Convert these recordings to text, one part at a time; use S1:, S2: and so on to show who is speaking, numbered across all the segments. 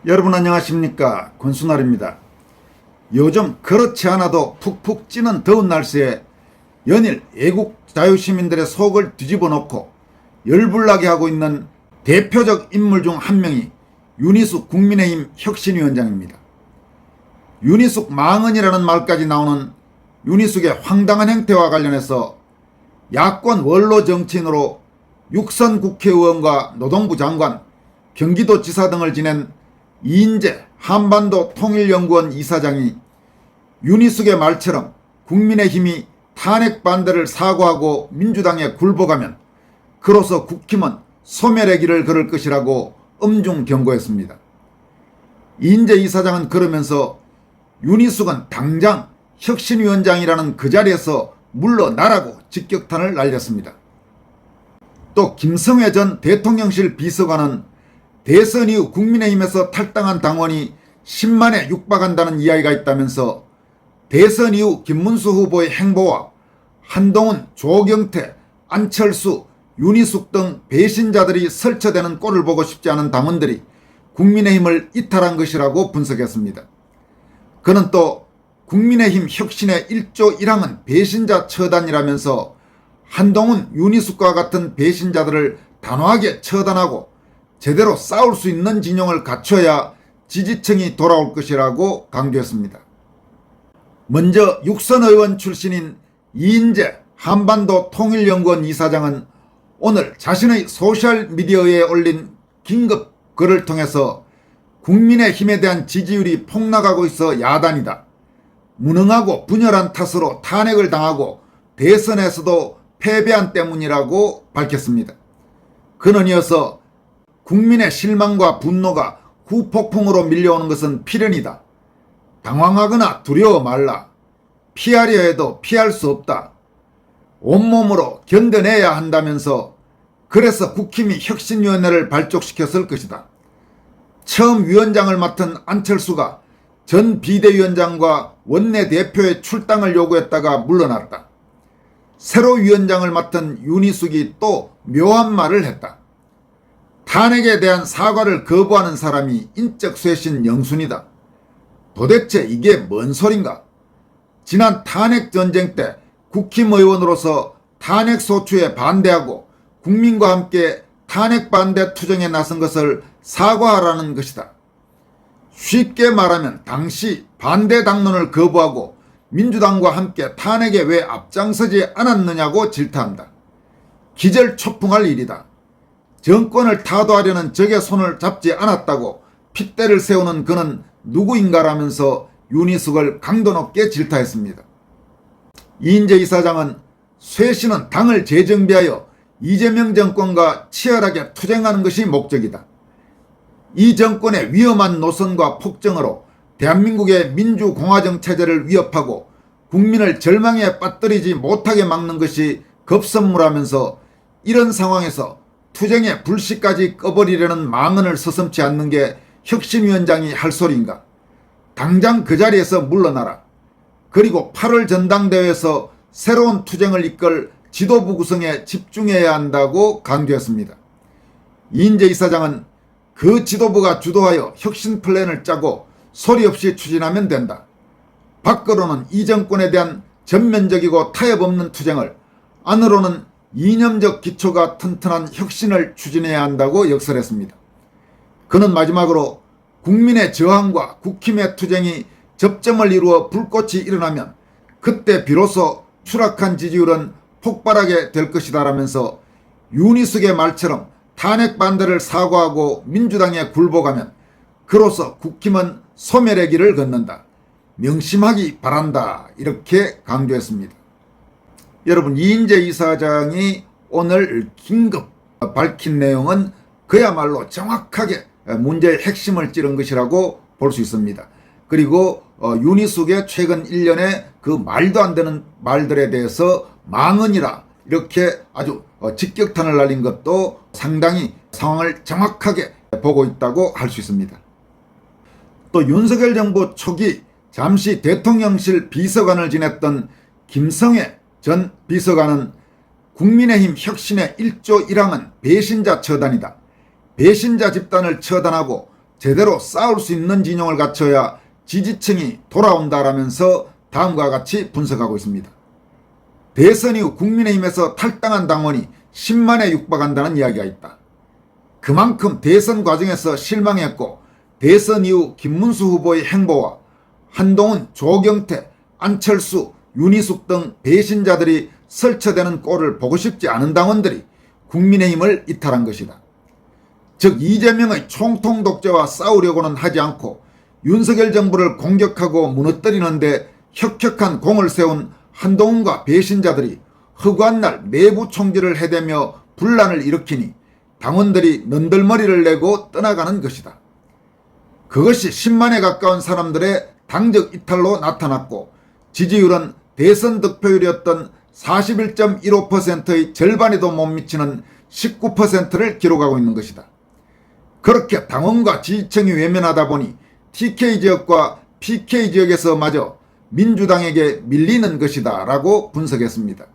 S1: 여러분 안녕하십니까, 권순알입니다. 요즘 그렇지 않아도 푹푹 찌는 더운 날씨에 연일 애국 자유시민들의 속을 뒤집어 놓고 열불나게 하고 있는 대표적 인물 중 한 명이 윤희숙 국민의힘 혁신위원장입니다. 윤희숙 망언이라는 말까지 나오는 윤희숙의 황당한 행태와 관련해서 야권 원로 정치인으로 육선 국회의원과 노동부 장관, 경기도지사 등을 지낸 이인재 한반도 통일연구원 이사장이 윤희숙의 말처럼 국민의힘이 탄핵 반대를 사과하고 민주당에 굴복하면 그로써 국힘은 소멸의 길을 걸을 것이라고 엄중 경고했습니다. 이인재 이사장은 그러면서 윤희숙은 당장 혁신위원장이라는 그 자리에서 물러나라고 직격탄을 날렸습니다. 또 김성회 전 대통령실 비서관은 대선 이후 국민의힘에서 탈당한 당원이 10만에 육박한다는 이야기가 있다면서 대선 이후 김문수 후보의 행보와 한동훈, 조경태, 안철수, 윤희숙 등 배신자들이 설쳐대는 꼴을 보고 싶지 않은 당원들이 국민의힘을 이탈한 것이라고 분석했습니다. 그는 또 국민의힘 혁신의 1조 1항은 배신자 처단이라면서 한동훈, 윤희숙과 같은 배신자들을 단호하게 처단하고 제대로 싸울 수 있는 진영을 갖춰야 지지층이 돌아올 것이라고 강조했습니다. 먼저 육선 의원 출신인 이인재 한반도 통일연구원 이사장은 오늘 자신의 소셜미디어에 올린 긴급 글을 통해서 국민의힘에 대한 지지율이 폭락하고 있어 야단이다. 무능하고 분열한 탓으로 탄핵을 당하고 대선에서도 패배한 때문이라고 밝혔습니다. 그는 이어서 국민의 실망과 분노가 후폭풍으로 밀려오는 것은 필연이다. 당황하거나 두려워 말라. 피하려 해도 피할 수 없다. 온몸으로 견뎌내야 한다면서 그래서 국힘이 혁신위원회를 발족시켰을 것이다. 처음 위원장을 맡은 안철수가 전 비대위원장과 원내대표의 출당을 요구했다가 물러났다. 새로 위원장을 맡은 윤희숙이 또 묘한 말을 했다. 탄핵에 대한 사과를 거부하는 사람이 인적 쇄신 영순이다. 도대체 이게 뭔 소린가? 지난 탄핵 전쟁 때 국힘 의원으로서 탄핵 소추에 반대하고 국민과 함께 탄핵 반대 투쟁에 나선 것을 사과하라는 것이다. 쉽게 말하면 당시 반대 당론을 거부하고 민주당과 함께 탄핵에 왜 앞장서지 않았느냐고 질타한다. 기절초풍할 일이다. 정권을 타도하려는 적의 손을 잡지 않았다고 핏대를 세우는 그는 누구인가라면서 윤희숙을 강도 높게 질타했습니다. 이인재 이사장은 쇄신은 당을 재정비하여 이재명 정권과 치열하게 투쟁하는 것이 목적이다. 이 정권의 위험한 노선과 폭정으로 대한민국의 민주공화정 체제를 위협하고 국민을 절망에 빠뜨리지 못하게 막는 것이 급선무라면서 이런 상황에서 투쟁의 불씨까지 꺼버리려는 망언을 서슴지 않는 게 혁신위원장이 할 소리인가? 당장 그 자리에서 물러나라. 그리고 8월 전당대회에서 새로운 투쟁을 이끌 지도부 구성에 집중해야 한다고 강조했습니다. 이인재 이사장은 그 지도부가 주도하여 혁신 플랜을 짜고 소리 없이 추진하면 된다. 밖으로는 이 정권에 대한 전면적이고 타협 없는 투쟁을, 안으로는 이념적 기초가 튼튼한 혁신을 추진해야 한다고 역설했습니다. 그는 마지막으로 국민의 저항과 국힘의 투쟁이 접점을 이루어 불꽃이 일어나면 그때 비로소 추락한 지지율은 폭발하게 될 것이다라면서 윤희숙의 말처럼 탄핵 반대를 사과하고 민주당에 굴복하면 그로써 국힘은 소멸의 길을 걷는다. 명심하기 바란다. 이렇게 강조했습니다. 여러분, 이인재 이사장이 오늘 긴급 밝힌 내용은 그야말로 정확하게 문제의 핵심을 찌른 것이라고 볼 수 있습니다. 그리고 윤희숙의 최근 1년의 그 말도 안 되는 말들에 대해서 망언이라 이렇게 아주 직격탄을 날린 것도 상당히 상황을 정확하게 보고 있다고 할 수 있습니다. 또 윤석열 정부 초기 잠시 대통령실 비서관을 지냈던 김성회 전 비서관은 국민의힘 혁신의 1조 1항은 배신자 처단이다. 배신자 집단을 처단하고 제대로 싸울 수 있는 진영을 갖춰야 지지층이 돌아온다라면서 다음과 같이 분석하고 있습니다. 대선 이후 국민의힘에서 탈당한 당원이 10만에 육박한다는 이야기가 있다. 그만큼 대선 과정에서 실망했고 대선 이후 김문수 후보의 행보와 한동훈, 조경태, 안철수, 윤희숙 등 배신자들이 설쳐대는 꼴을 보고 싶지 않은 당원들이 국민의힘을 이탈한 것이다. 즉 이재명의 총통 독재와 싸우려고는 하지 않고 윤석열 정부를 공격하고 무너뜨리는데 혁혁한 공을 세운 한동훈과 배신자들이 허구한 날 내부 총질을 해대며 분란을 일으키니 당원들이 너덜머리를 내고 떠나가는 것이다. 그것이 10만에 가까운 사람들의 당적 이탈로 나타났고 지지율은 대선 득표율이었던 41.15%의 절반에도 못 미치는 19%를 기록하고 있는 것이다. 그렇게 당원과 지지층이 외면하다 보니 TK지역과 PK지역에서마저 민주당에게 밀리는 것이다 라고 분석했습니다.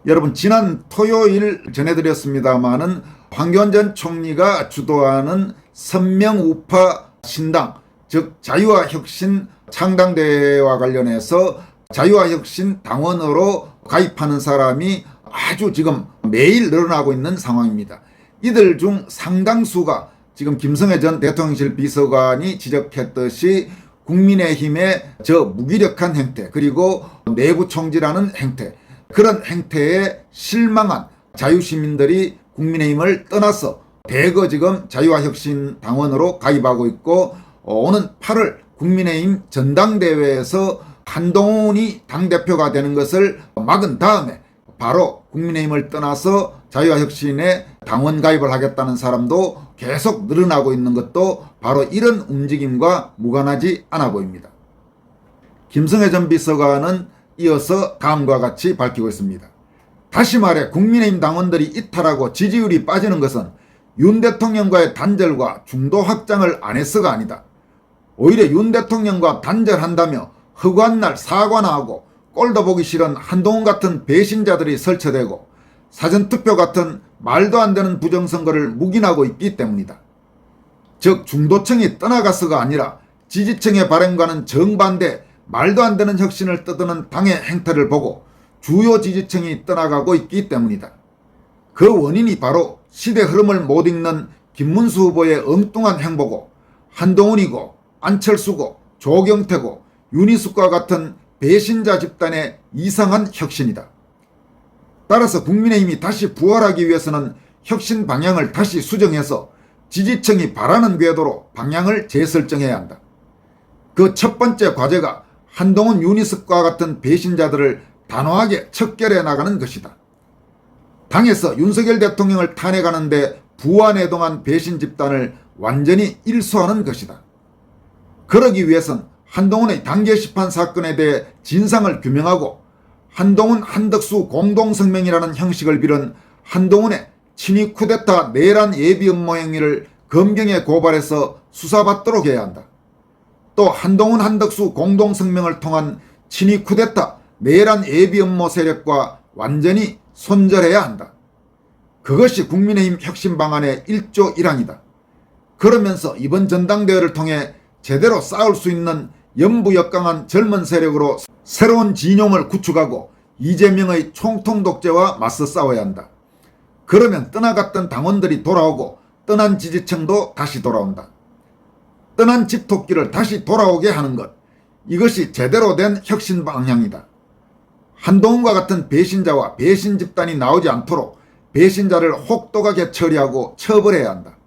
S1: 여러분 지난 토요일 전해드렸습니다마는 황교안 전 총리가 주도하는 선명우파 신당 즉 자유와혁신 창당대회와 관련해서 자유와혁신 당원으로 가입하는 사람이 아주 지금 매일 늘어나고 있는 상황입니다. 이들 중 상당수가 지금 김성애 전 대통령실 비서관이 지적했듯이 국민의힘의 저 무기력한 행태 그리고 내부 총질하는 행태 그런 행태에 실망한 자유시민들이 국민의힘을 떠나서 대거 지금 자유와혁신 당원으로 가입하고 있고 오는 8월 국민의힘 전당대회에서 한동훈이 당대표가 되는 것을 막은 다음에 바로 국민의힘을 떠나서 자유와혁신에 당원 가입을 하겠다는 사람도 계속 늘어나고 있는 것도 바로 이런 움직임과 무관하지 않아 보입니다. 김성애 전 비서관은 이어서 다음과 같이 밝히고 있습니다. 다시 말해 국민의힘 당원들이 이탈하고 지지율이 빠지는 것은 윤 대통령과의 단절과 중도 확장을 안 해서가 아니다. 오히려 윤 대통령과 단절한다며 허구한 날 사과나 하고 꼴도 보기 싫은 한동훈 같은 배신자들이 설쳐대고 사전투표 같은 말도 안 되는 부정선거를 묵인하고 있기 때문이다. 즉 중도층이 떠나가서가 아니라 지지층의 바람과는 정반대 말도 안 되는 혁신을 떠드는 당의 행태를 보고 주요 지지층이 떠나가고 있기 때문이다. 그 원인이 바로 시대 흐름을 못 읽는 김문수 후보의 엉뚱한 행보고 한동훈이고 안철수고 조경태고 윤희숙과 같은 배신자 집단의 이상한 혁신이다. 따라서 국민의힘이 다시 부활하기 위해서는 혁신 방향을 다시 수정해서 지지층이 바라는 궤도로 방향을 재설정해야 한다. 그 첫 번째 과제가 한동훈 윤희숙과 같은 배신자들을 단호하게 척결해 나가는 것이다. 당에서 윤석열 대통령을 탄핵하는데 부안해동한 배신 집단을 완전히 일소하는 것이다. 그러기 위해선 한동훈의 당계시판 사건에 대해 진상을 규명하고 한동훈 한덕수 공동성명이라는 형식을 빌은 한동훈의 친위 쿠데타 내란 예비 음모 행위를 검경에 고발해서 수사받도록 해야 한다. 또 한동훈 한덕수 공동성명을 통한 친위 쿠데타 내란 예비 음모 세력과 완전히 손절해야 한다. 그것이 국민의힘 혁신 방안의 1조 1항이다. 그러면서 이번 전당대회를 통해 제대로 싸울 수 있는 연부역강한 젊은 세력으로 새로운 진용을 구축하고 이재명의 총통 독재와 맞서 싸워야 한다. 그러면 떠나갔던 당원들이 돌아오고 떠난 지지층도 다시 돌아온다. 떠난 집토끼를 다시 돌아오게 하는 것, 이것이 제대로 된 혁신 방향이다. 한동훈과 같은 배신자와 배신 집단이 나오지 않도록 배신자를 혹독하게 처리하고 처벌해야 한다.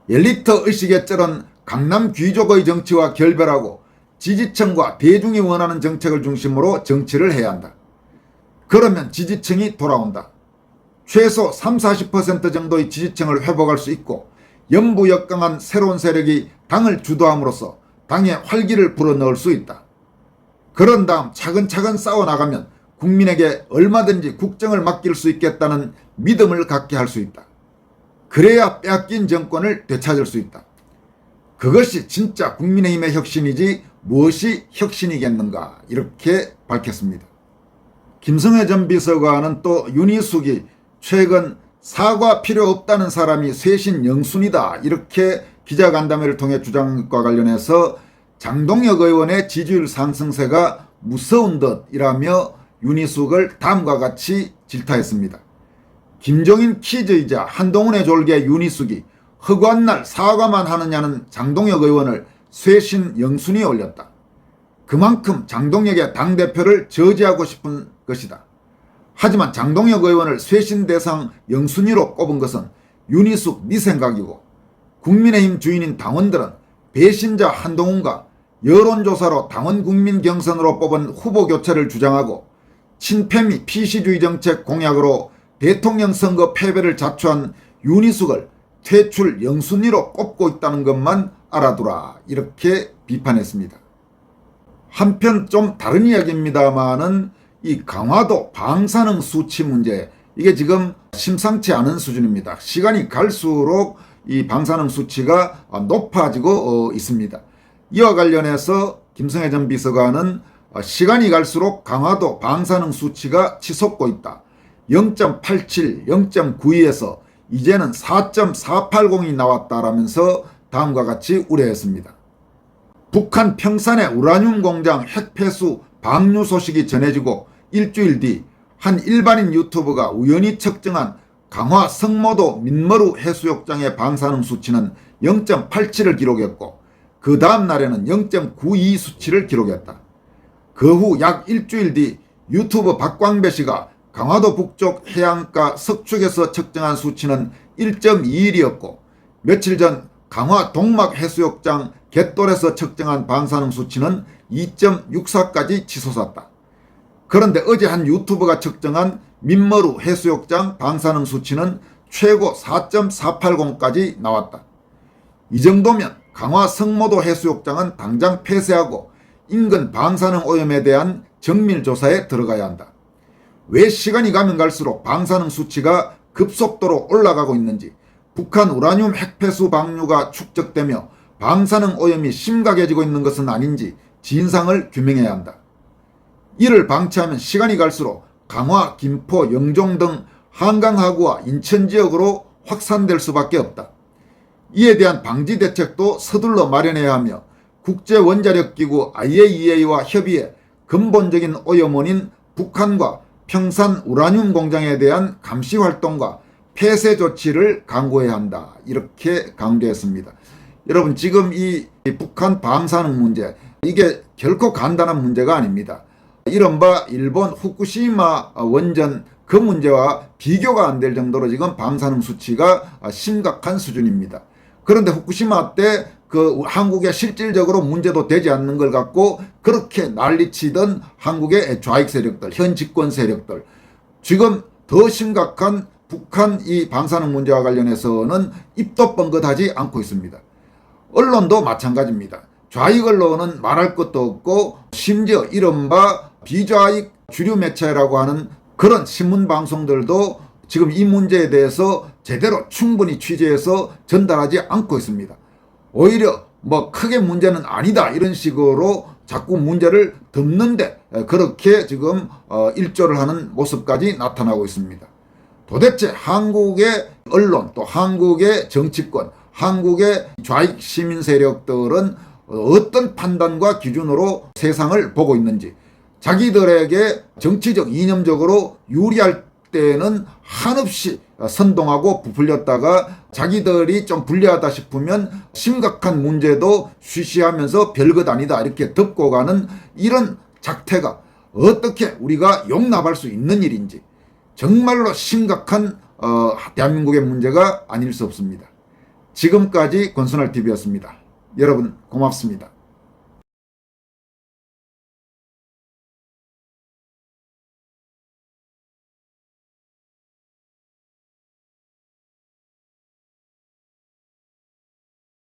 S1: 엘리트 의식에 쩔은 강남 귀족의 정치와 결별하고 지지층과 대중이 원하는 정책을 중심으로 정치를 해야 한다. 그러면 지지층이 돌아온다. 최소 30-40% 정도의 지지층을 회복할 수 있고 연부역강한 새로운 세력이 당을 주도함으로써 당에 활기를 불어넣을 수 있다. 그런 다음 차근차근 싸워나가면 국민에게 얼마든지 국정을 맡길 수 있겠다는 믿음을 갖게 할 수 있다. 그래야 빼앗긴 정권을 되찾을 수 있다. 그것이 진짜 국민의힘의 혁신이지 무엇이 혁신이겠는가 이렇게 밝혔습니다. 김성애 전 비서관은 또 윤희숙이 최근 사과 필요 없다는 사람이 쇄신 영순이다 이렇게 기자간담회를 통해 주장한 것과 관련해서 장동혁 의원의 지지율 상승세가 무서운 듯이라며 윤희숙을 다음과 같이 질타했습니다. 김종인 퀴즈이자 한동훈의 졸개 윤희숙이 허구한 날 사과만 하느냐는 장동혁 의원을 쇄신 영순위에 올렸다. 그만큼 장동혁의 당대표를 저지하고 싶은 것이다. 하지만 장동혁 의원을 쇄신 대상 영순위로 꼽은 것은 윤희숙 네 생각이고 국민의힘 주인인 당원들은 배신자 한동훈과 여론조사로 당원 국민 경선으로 뽑은 후보 교체를 주장하고 친패미 피시주의 정책 공약으로 대통령 선거 패배를 자초한 윤희숙을 퇴출 영순위로 꼽고 있다는 것만 알아두라 이렇게 비판했습니다. 한편 좀 다른 이야기입니다만은 이 강화도 방사능 수치 문제 이게 지금 심상치 않은 수준입니다. 시간이 갈수록 이 방사능 수치가 높아지고 있습니다. 이와 관련해서 김성애 전 비서관은 시간이 갈수록 강화도 방사능 수치가 치솟고 있다. 0.87, 0.92에서 이제는 4.480이 나왔다라면서 다음과 같이 우려했습니다. 북한 평산의 우라늄 공장 핵폐수 방류 소식이 전해지고 일주일 뒤 한 일반인 유튜버가 우연히 측정한 강화 성모도 민머루 해수욕장의 방사능 수치는 0.87을 기록했고 그 다음 날에는 0.92 수치를 기록했다. 그 후 약 일주일 뒤 유튜버 박광배 씨가 강화도 북쪽 해안가 석축에서 측정한 수치는 1.21이었고 며칠 전 강화 동막 해수욕장 갯돌에서 측정한 방사능 수치는 2.64까지 치솟았다. 그런데 어제 한 유튜버가 측정한 민머루 해수욕장 방사능 수치는 최고 4.480까지 나왔다. 이 정도면 강화 성모도 해수욕장은 당장 폐쇄하고 인근 방사능 오염에 대한 정밀조사에 들어가야 한다. 왜 시간이 가면 갈수록 방사능 수치가 급속도로 올라가고 있는지, 북한 우라늄 핵폐수 방류가 축적되며 방사능 오염이 심각해지고 있는 것은 아닌지 진상을 규명해야 한다. 이를 방치하면 시간이 갈수록 강화, 김포, 영종 등 한강하구와 인천 지역으로 확산될 수밖에 없다. 이에 대한 방지 대책도 서둘러 마련해야 하며 국제원자력기구 IAEA와 협의해 근본적인 오염 원인 북한과 평산 우라늄 공장에 대한 감시 활동과 폐쇄 조치를 강구해야 한다. 이렇게 강조했습니다. 여러분 지금 이 북한 방사능 문제 이게 결코 간단한 문제가 아닙니다. 이른바 일본 후쿠시마 원전 그 문제와 비교가 안 될 정도로 지금 방사능 수치가 심각한 수준입니다. 그런데 후쿠시마 때 그 한국에 실질적으로 문제도 되지 않는 걸 갖고 그렇게 난리치던 한국의 좌익 세력들, 현 집권 세력들 지금 더 심각한 북한 이 방사능 문제와 관련해서는 입도 뻥긋하지 않고 있습니다. 언론도 마찬가지입니다. 좌익 언론은 말할 것도 없고 심지어 이른바 비좌익 주류 매체라고 하는 그런 신문 방송들도 지금 이 문제에 대해서 제대로 충분히 취재해서 전달하지 않고 있습니다. 오히려 뭐 크게 문제는 아니다 이런 식으로 자꾸 문제를 덮는데 그렇게 지금 일조를 하는 모습까지 나타나고 있습니다. 도대체 한국의 언론 또 한국의 정치권 한국의 좌익 시민 세력들은 어떤 판단과 기준으로 세상을 보고 있는지 자기들에게 정치적 이념적으로 유리할 때는 한없이 선동하고 부풀렸다가 자기들이 좀 불리하다 싶으면 심각한 문제도 쉬쉬하면서 별것 아니다 이렇게 덮고 가는 이런 작태가 어떻게 우리가 용납할 수 있는 일인지 정말로 심각한 대한민국의 문제가 아닐 수 없습니다. 지금까지 권순할TV였습니다. 여러분 고맙습니다.